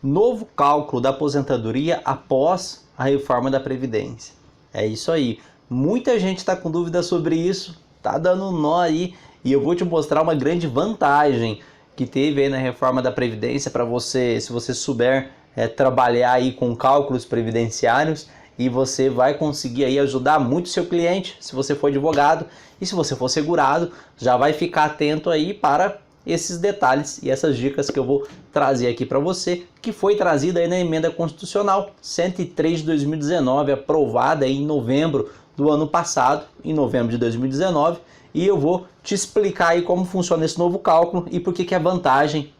novo cálculo da aposentadoria após a reforma da Previdência. É isso aí. Muita gente está com dúvida sobre isso, tá dando um nó aí, e eu vou te mostrar uma grande vantagem que teve aí na reforma da Previdência para você, se você souber trabalhar aí com cálculos previdenciários, e você vai conseguir aí ajudar muito o seu cliente, se você for advogado, e se você for segurado, já vai ficar atento aí para esses detalhes e essas dicas que eu vou trazer aqui para você, que foi trazida aí na Emenda Constitucional 103 de 2019, aprovada aí em novembro do ano passado, em novembro de 2019, e eu vou te explicar aí como funciona esse novo cálculo e por que é vantagem,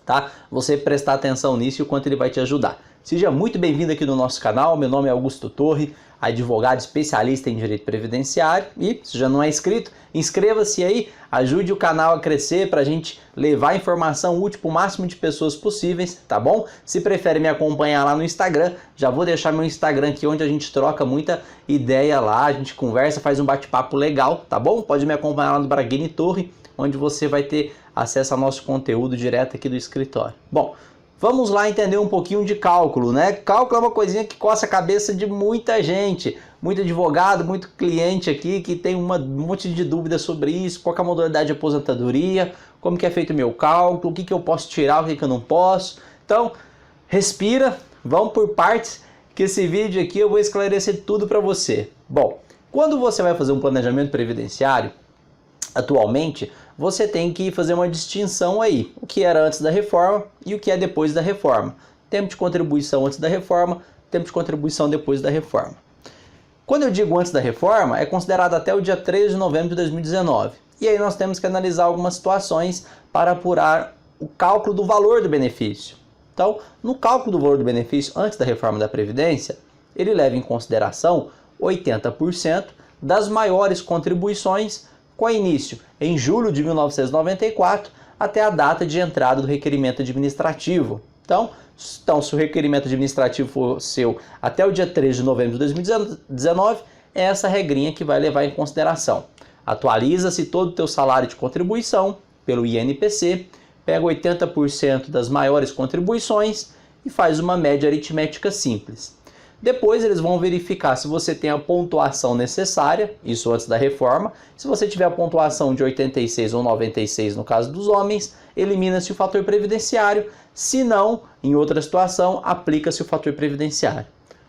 tá? Você prestar atenção nisso e o quanto ele vai te ajudar. Seja muito bem-vindo aqui no nosso canal, meu nome é Augusto Torre, advogado especialista em direito previdenciário, e se já não é inscrito, inscreva-se aí, ajude o canal a crescer para a gente levar informação útil para o máximo de pessoas possíveis, tá bom? Se prefere me acompanhar lá no Instagram, já vou deixar meu Instagram aqui onde a gente troca muita ideia lá, a gente conversa, faz um bate-papo legal, tá bom? Pode me acompanhar lá no Braghini Torre, onde você vai ter acesso ao nosso conteúdo direto aqui do escritório. Bom, vamos lá entender um pouquinho de cálculo, né? Cálculo é uma coisinha que coça a cabeça de muita gente, muito advogado, muito cliente aqui que tem um monte de dúvidas sobre isso, qual é a modalidade de aposentadoria, como que é feito o meu cálculo, o que eu posso tirar, o que eu não posso. Então, respira, vamos por partes, que esse vídeo aqui eu vou esclarecer tudo para você. Bom, quando você vai fazer um planejamento previdenciário, atualmente, você tem que fazer uma distinção aí, o que era antes da reforma e o que é depois da reforma. Tempo de contribuição antes da reforma, tempo de contribuição depois da reforma. Quando eu digo antes da reforma, é considerado até o dia 3 de novembro de 2019. E aí nós temos que analisar algumas situações para apurar o cálculo do valor do benefício. Então, no cálculo do valor do benefício antes da reforma da Previdência, ele leva em consideração 80% das maiores contribuições com início em julho de 1994 até a data de entrada do requerimento administrativo. Então, se o requerimento administrativo for seu até o dia 3 de novembro de 2019, é essa regrinha que vai levar em consideração. Atualiza-se todo o teu salário de contribuição pelo INPC, pega 80% das maiores contribuições e faz uma média aritmética simples. Depois eles vão verificar se você tem a pontuação necessária, isso antes da reforma. Se você tiver a pontuação de 86 ou 96 no caso dos homens, elimina-se o fator previdenciário. Se não, em outra situação, aplica-se o fator previdenciário.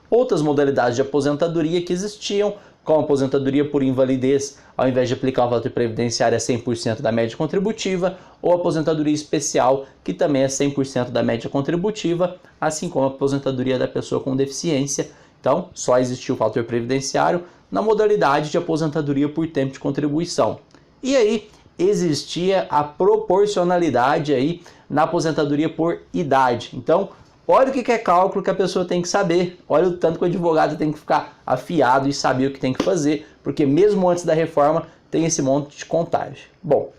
Outras modalidades de aposentadoria que existiam, como aposentadoria por invalidez, ao invés de aplicar o fator previdenciário é 100% da média contributiva, ou aposentadoria especial, que também é 100% da média contributiva, assim como a aposentadoria da pessoa com deficiência. Então, só existiu o fator previdenciário na modalidade de aposentadoria por tempo de contribuição. E aí, existia a proporcionalidade aí na aposentadoria por idade. Então, olha o que é cálculo que a pessoa tem que saber, olha o tanto que o advogado tem que ficar afiado e saber o que tem que fazer, porque mesmo antes da reforma tem esse monte de contagem. Bom,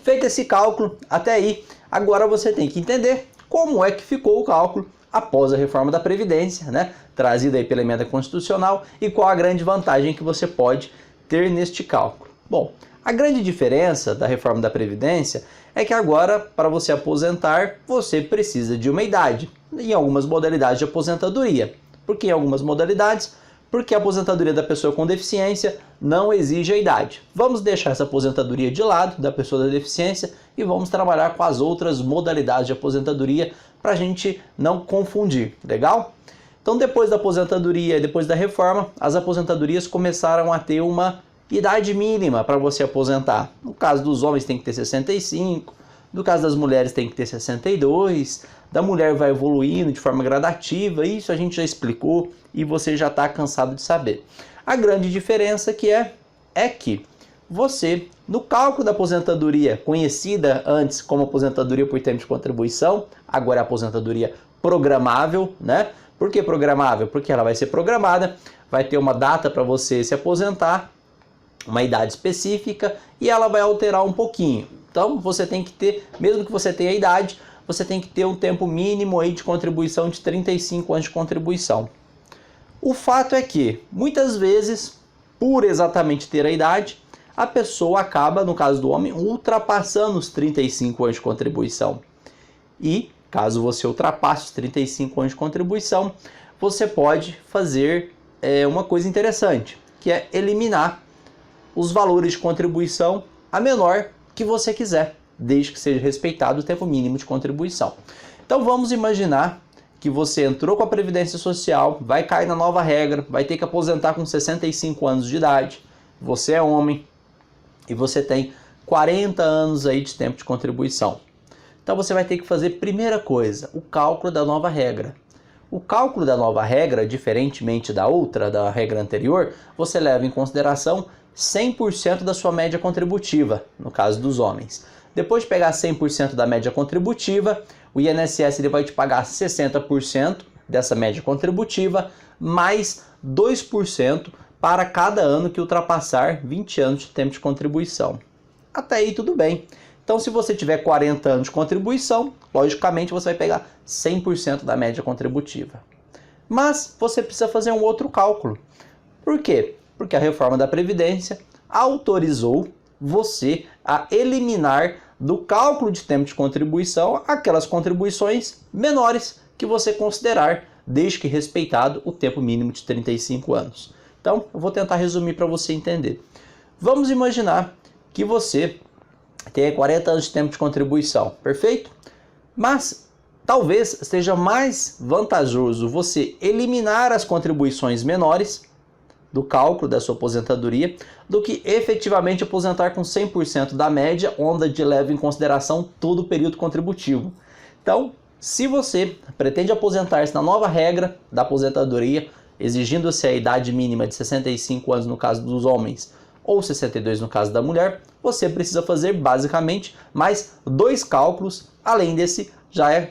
feito esse cálculo, até aí, agora você tem que entender como é que ficou o cálculo após a reforma da Previdência, né? Trazida aí pela Emenda Constitucional, e qual a grande vantagem que você pode ter neste cálculo. Bom, a grande diferença da reforma da Previdência é que agora, para você aposentar, você precisa de uma idade, em algumas modalidades de aposentadoria. Por que em algumas modalidades? Porque a aposentadoria da pessoa com deficiência não exige a idade. Vamos deixar essa aposentadoria de lado, da pessoa da deficiência, e vamos trabalhar com as outras modalidades de aposentadoria para a gente não confundir, legal? Então, depois da aposentadoria e depois da reforma, as aposentadorias começaram a ter uma idade mínima para você aposentar. No caso dos homens tem que ter 65, no caso das mulheres tem que ter 62, da mulher vai evoluindo de forma gradativa, isso a gente já explicou e você já está cansado de saber. A grande diferença é que você, no cálculo da aposentadoria, conhecida antes como aposentadoria por tempo de contribuição, agora é aposentadoria programável, né? Por que programável? Porque ela vai ser programada, vai ter uma data para você se aposentar, uma idade específica, e ela vai alterar um pouquinho. Então você tem que ter, mesmo que você tenha a idade, você tem que ter um tempo mínimo aí de contribuição de 35 anos de contribuição. O fato é que, muitas vezes, por exatamente ter a idade, a pessoa acaba, no caso do homem, ultrapassando os 35 anos de contribuição. E caso você ultrapasse os 35 anos de contribuição, você pode fazer uma coisa interessante, que é eliminar os valores de contribuição a menor que você quiser, desde que seja respeitado o tempo mínimo de contribuição. Então vamos imaginar que você entrou com a Previdência Social, vai cair na nova regra, vai ter que aposentar com 65 anos de idade, você é homem e você tem 40 anos aí de tempo de contribuição. Então você vai ter que fazer, primeira coisa, o cálculo da nova regra. O cálculo da nova regra, diferentemente da outra, da regra anterior, você leva em consideração 100% da sua média contributiva, no caso dos homens. Depois de pegar 100% da média contributiva, o INSS ele vai te pagar 60% dessa média contributiva, mais 2% para cada ano que ultrapassar 20 anos de tempo de contribuição. Até aí tudo bem. Então, se você tiver 40 anos de contribuição, logicamente você vai pegar 100% da média contributiva. Mas você precisa fazer um outro cálculo. Por quê? Porque a reforma da Previdência autorizou você a eliminar do cálculo de tempo de contribuição aquelas contribuições menores que você considerar, desde que respeitado o tempo mínimo de 35 anos. Então, eu vou tentar resumir para você entender. Vamos imaginar que você tenha 40 anos de tempo de contribuição, perfeito? Mas talvez seja mais vantajoso você eliminar as contribuições menores do cálculo da sua aposentadoria do que efetivamente aposentar com 100% da média, onde leva em consideração todo o período contributivo. Então, se você pretende aposentar-se na nova regra da aposentadoria, exigindo-se a idade mínima de 65 anos no caso dos homens ou 62 no caso da mulher, você precisa fazer basicamente mais 2 cálculos, além desse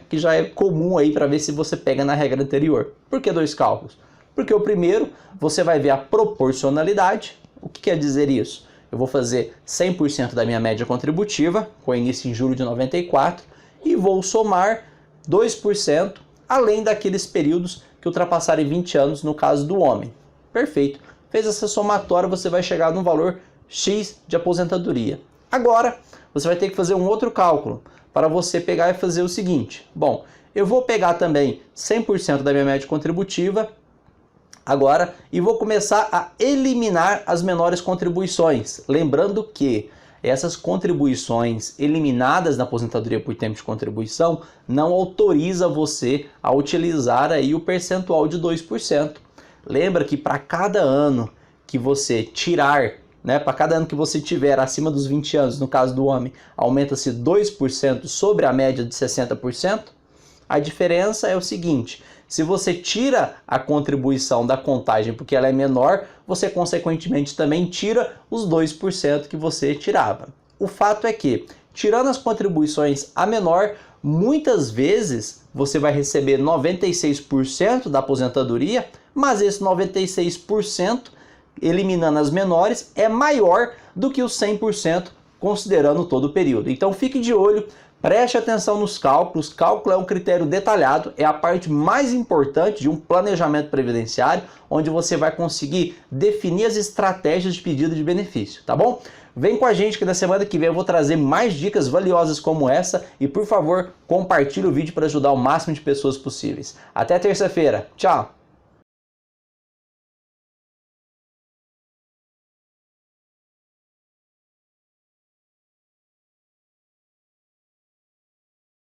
que já é comum aí para ver se você pega na regra anterior. Por que 2 cálculos? Porque o primeiro, você vai ver a proporcionalidade. O que quer dizer isso? Eu vou fazer 100% da minha média contributiva, com início em julho de 94, e vou somar 2%, além daqueles períodos que ultrapassarem 20 anos no caso do homem. Perfeito. Fez essa somatória, você vai chegar num valor X de aposentadoria. Agora, você vai ter que fazer um outro cálculo para você pegar e fazer o seguinte. Bom, eu vou pegar também 100% da minha média contributiva agora e vou começar a eliminar as menores contribuições. Lembrando que essas contribuições eliminadas na aposentadoria por tempo de contribuição não autoriza você a utilizar aí o percentual de 2%. Lembra que para cada ano que você tirar, para cada ano que você tiver acima dos 20 anos, no caso do homem, aumenta-se 2% sobre a média de 60%. A diferença é o seguinte: se você tira a contribuição da contagem porque ela é menor, você consequentemente também tira os 2% que você tirava. O fato é que, tirando as contribuições a menor, muitas vezes você vai receber 96% da aposentadoria, mas esse 96%, eliminando as menores, é maior do que os 100%, considerando todo o período. Então fique de olho, preste atenção nos cálculos. Cálculo é um critério detalhado, é a parte mais importante de um planejamento previdenciário, onde você vai conseguir definir as estratégias de pedido de benefício, tá bom? Vem com a gente que na semana que vem eu vou trazer mais dicas valiosas como essa e, por favor, compartilhe o vídeo para ajudar o máximo de pessoas possíveis. Até terça-feira. Tchau!